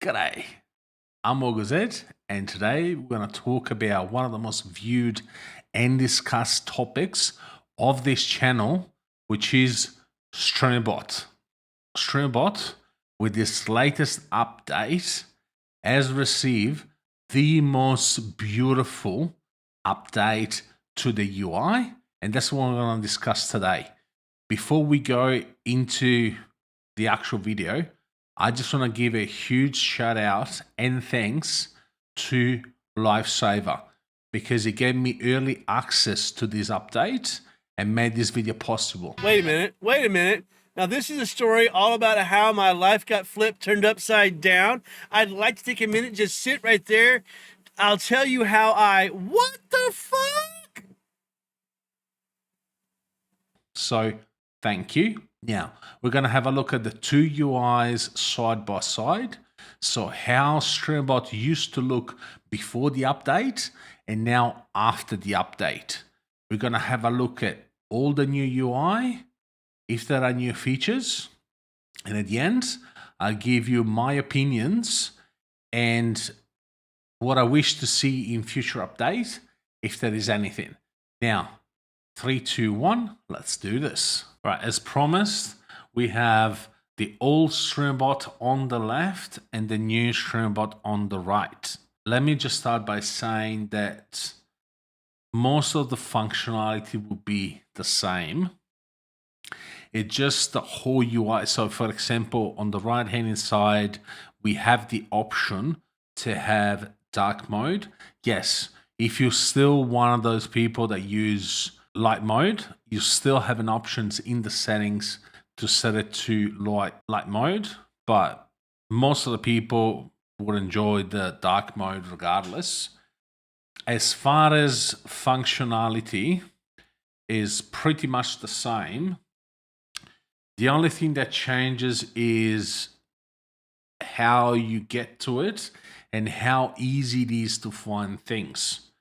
G'day, I'm OMG, and today we're going to talk about one of the most viewed and discussed topics of this channel, which is Streamer.Bot. Streamer.Bot, with this latest update, has received the most beautiful update to the UI, and that's what we're going to discuss today. Before we go into the actual video, I just want to give a huge shout out and thanks to Lifesaver because he gave me early access to this update and made this video possible. Wait a minute. Now this is a story all about how my life got flipped, turned upside down. I'd like to take a minute, just sit right there. I'll tell you how what the fuck? So thank you. Now, we're going to have a look at the two UIs side by side. So how Streamer.Bot used to look before the update and now after the update. We're going to have a look at all the new UI, if there are new features. And at the end, I'll give you my opinions and what I wish to see in future updates, if there is anything. Now, 3, 2, 1, let's do this. Right, as promised, we have the old Streamer.Bot on the left and the new Streamer.Bot on the right. Let me just start by saying that most of the functionality will be the same. It's just the whole UI. So for example, on the right hand side, we have the option to have dark mode. Yes, if you're still one of those people that use light mode, you still have an options in the settings to set it to light mode, but most of the people would enjoy the dark mode regardless. As far as functionality is pretty much the same. The only thing that changes is how you get to it and how easy it is to find things.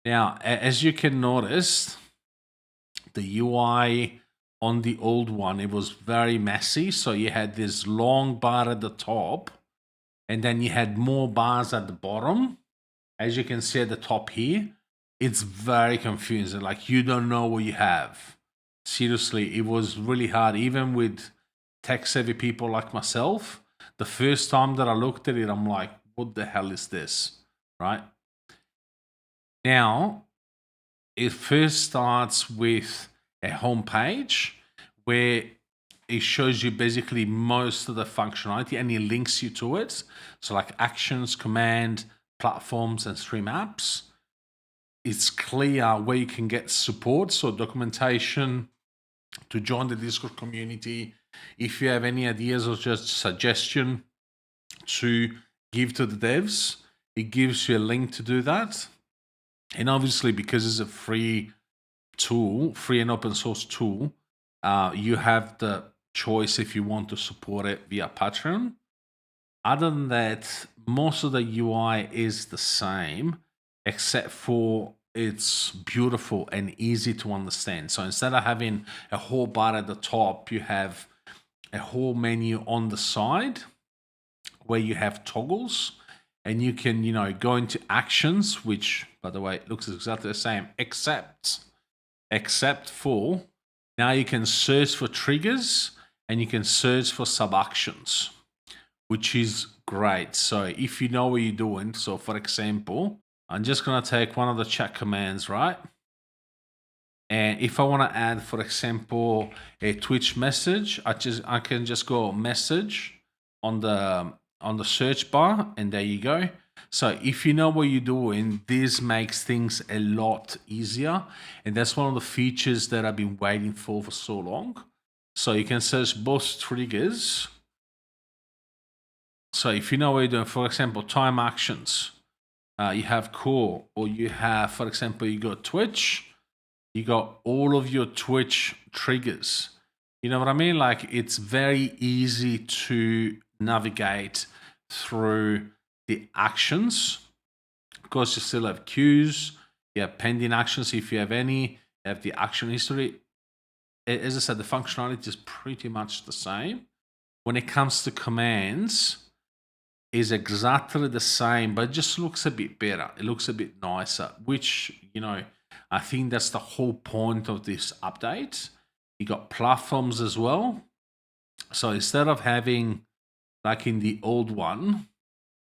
Now, as you can notice, the UI on the old one, it was very messy. So you had this long bar at the top and then you had more bars at the bottom. As you can see at the top here, it's very confusing. Like you don't know what you have. Seriously, it was really hard. Even with tech-savvy people like myself, the first time that I looked at it, I'm like, what the hell is this, right? Now, it first starts with a home page where it shows you basically most of the functionality and it links you to it. So like actions, command, platforms, and stream apps. It's clear where you can get support, so documentation, to join the Discord community. If you have any ideas or just suggestion to give to the devs, it gives you a link to do that. And obviously, because it's a free tool, free and open source tool, you have the choice if you want to support it via Patreon. Other than that, most of the UI is the same, except for it's beautiful and easy to understand. So instead of having a whole bar at the top, you have a whole menu on the side where you have toggles. And you can, go into actions, which, by the way, looks exactly the same, except for now you can search for triggers and you can search for sub-actions, which is great. So if you know what you're doing, so for example, I'm just going to take one of the chat commands, right? And if I want to add, for example, a Twitch message, I can just go message on the search bar, and there you go. So if you know what you're doing, this makes things a lot easier. And that's one of the features that I've been waiting for so long. So you can search both triggers. So if you know what you're doing, for example, time actions, you have core, or you have, for example, you got Twitch, you got all of your Twitch triggers. You know what I mean? Like it's very easy to navigate through the actions. Of course, you still have queues, you have pending actions if you have any, you have the action history. As I said, the functionality is pretty much the same. When it comes to commands, is exactly the same, but it just looks a bit better. It looks a bit nicer, which, you know, I think that's the whole point of this update. You got platforms as well. So instead of having, like in the old one,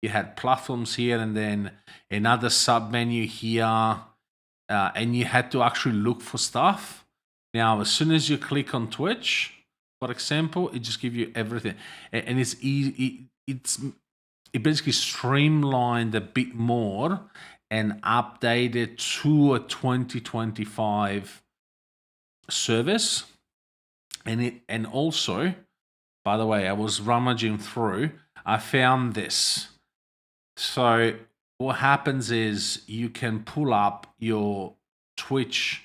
you had platforms here and then another sub menu here, and you had to actually look for stuff. Now, as soon as you click on Twitch, for example, it just gives you everything, and it's easy. It basically streamlined a bit more and updated to a 2025 service. And also, by the way, I was rummaging through, I found this. So what happens is you can pull up your Twitch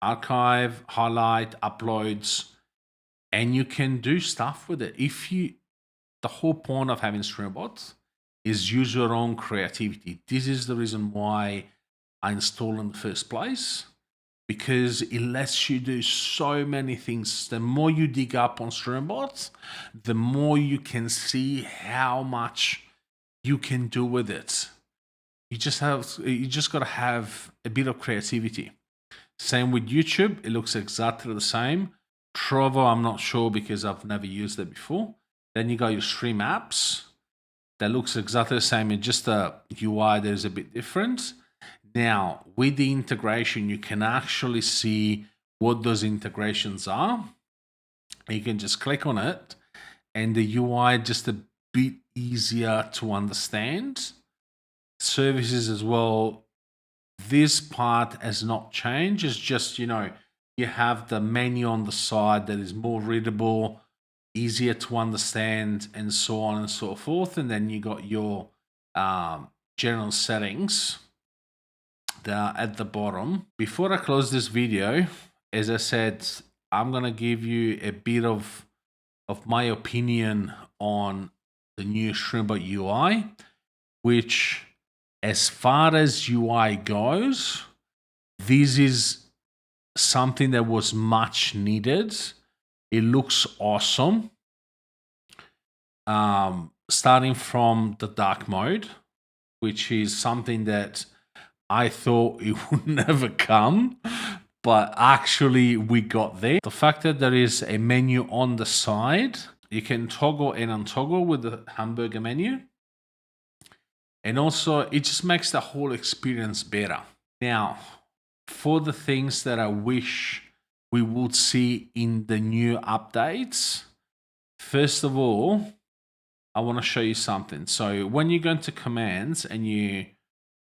archive, highlight, uploads, and you can do stuff with it. The whole point of having Streamer.Bot is use your own creativity. This is the reason why I installed in the first place, because it lets you do so many things. The more you dig up on Streamer.Bot, the more you can see how much you can do with it. You just got to have a bit of creativity. Same with YouTube, it looks exactly the same. Trovo, I'm not sure because I've never used it before. Then you got your stream apps. That looks exactly the same. It's just the UI that is a bit different. Now, with the integration, you can actually see what those integrations are. You can just click on it, and the UI just a bit easier to understand. Services as well. This part has not changed. It's just, you know, you have the menu on the side that is more readable, easier to understand, and so on and so forth. And then you got your general settings that are at the bottom. Before I close this video, as I said, I'm gonna give you a bit of my opinion on the new Streamer.Bot UI, which, as far as UI goes, this is something that was much needed. It looks awesome. Starting from the dark mode, which is something that I thought it would never come, but actually we got there. The fact that there is a menu on the side, you can toggle and untoggle with the hamburger menu. And also, it just makes the whole experience better. Now, for the things that I wish we would see in the new updates, first of all, I want to show you something. So when you go into commands and you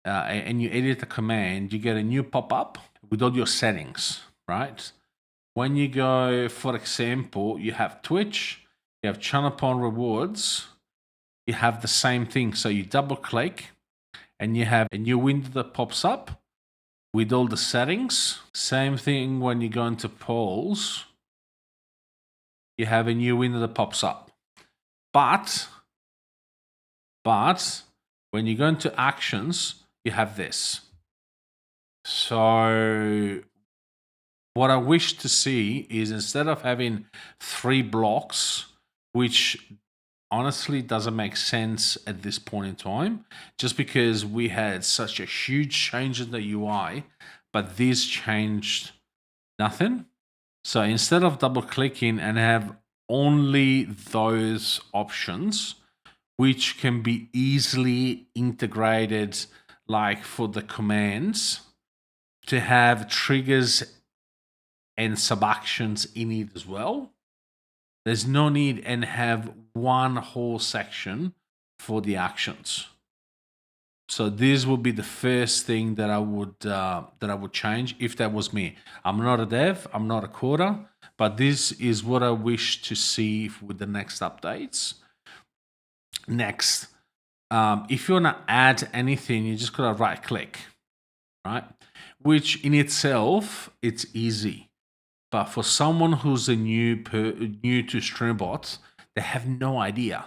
edit the command, you get a new pop-up with all your settings, right? When you go, for example, you have Twitch, you have channel rewards, you have the same thing. So you double click and you have a new window that pops up with all the settings. Same thing when you go into polls, you have a new window that pops up. But when you go into actions, you have this. So what I wish to see is, instead of having 3 blocks, which honestly doesn't make sense at this point in time, just because we had such a huge change in the UI, but this changed nothing. So instead of double clicking and have only those options, which can be easily integrated, like for the commands, to have triggers and sub actions in it as well. There's no need, and have one whole section for the actions. So this would be the first thing that I would change if that was me. I'm not a dev, I'm not a coder, but this is what I wish to see with the next updates. Next, if you want to add anything, you just gotta right click, right? Which in itself, it's easy. But for someone who's a new to Streamer.Bot, they have no idea.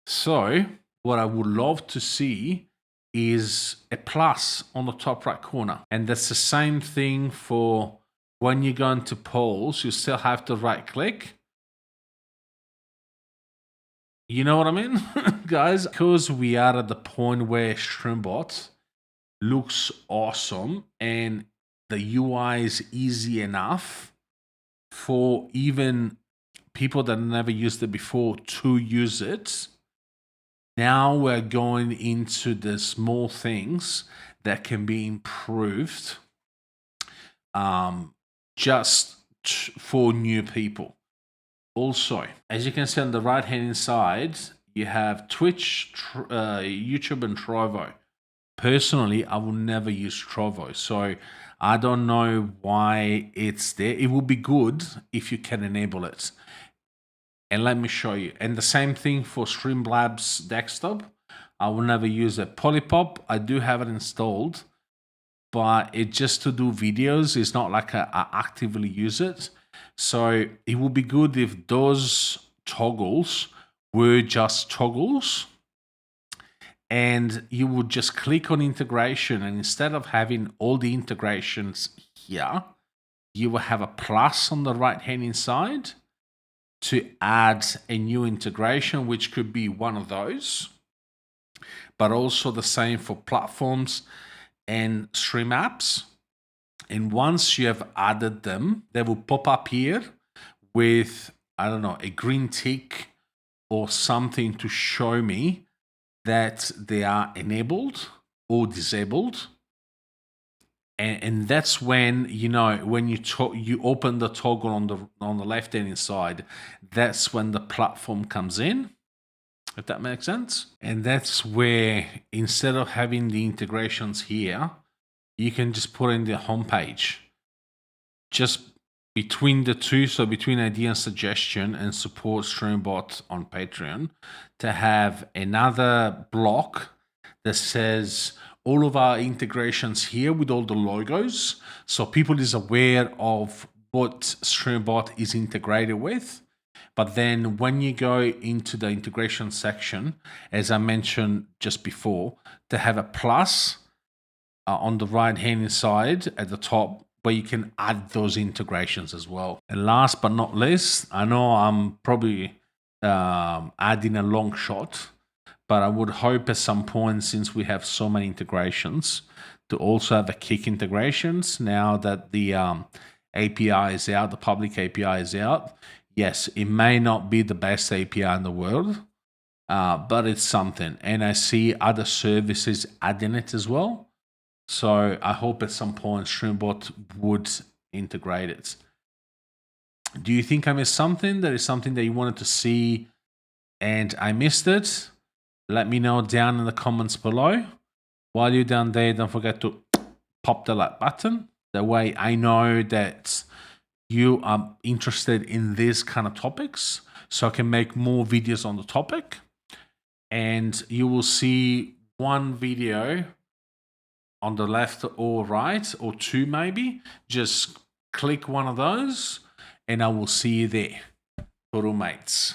So what I would love to see is a plus on the top right corner. And that's the same thing for when you go into polls, you still have to right click. You know what I mean, guys? Because we are at the point where Streamer.Bot looks awesome and the UI is easy enough for even people that never used it before to use it. Now we're going into the small things that can be improved just for new people. Also, as you can see on the right hand side, you have Twitch, YouTube, and Trovo. Personally, I will never use Trovo, so I don't know why it's there. It will be good if you can enable it. And let me show you. And the same thing for Streamlabs desktop. I will never use it. Polypop, I do have it installed, but it's just to do videos. It's not like I actively use it. So it would be good if those toggles were just toggles and you would just click on integration, and instead of having all the integrations here, you will have a plus on the right hand side to add a new integration, which could be one of those, but also the same for platforms and stream apps. And once you have added them, they will pop up here with, I don't know, a green tick or something to show me that they are enabled or disabled. And that's when, you know, when you open the toggle on the left hand side, that's when the platform comes in, if that makes sense. And that's where, instead of having the integrations here, you can just put in the homepage. Just between the two, so between idea and suggestion and support Streamer.Bot on Patreon, to have another block that says all of our integrations here with all the logos, so people is aware of what Streamer.Bot is integrated with. But then when you go into the integration section, as I mentioned just before, to have a plus on the right hand side at the top, where you can add those integrations as well. And last but not least, I know I'm probably adding a long shot, but I would hope at some point, since we have so many integrations, to also have the Kick integrations now that the API is out, the public API is out. Yes, it may not be the best API in the world, but it's something. And I see other services adding it as well. So I hope at some point Streamer.Bot would integrate it. Do you think I missed something? There is something that you wanted to see and I missed it? Let me know down in the comments below. While you're down there, don't forget to pop the like button. That way I know that you are interested in these kind of topics, so I can make more videos on the topic. And you will see one video on the left or right, or two maybe. Just click one of those and I will see you there. Total mates.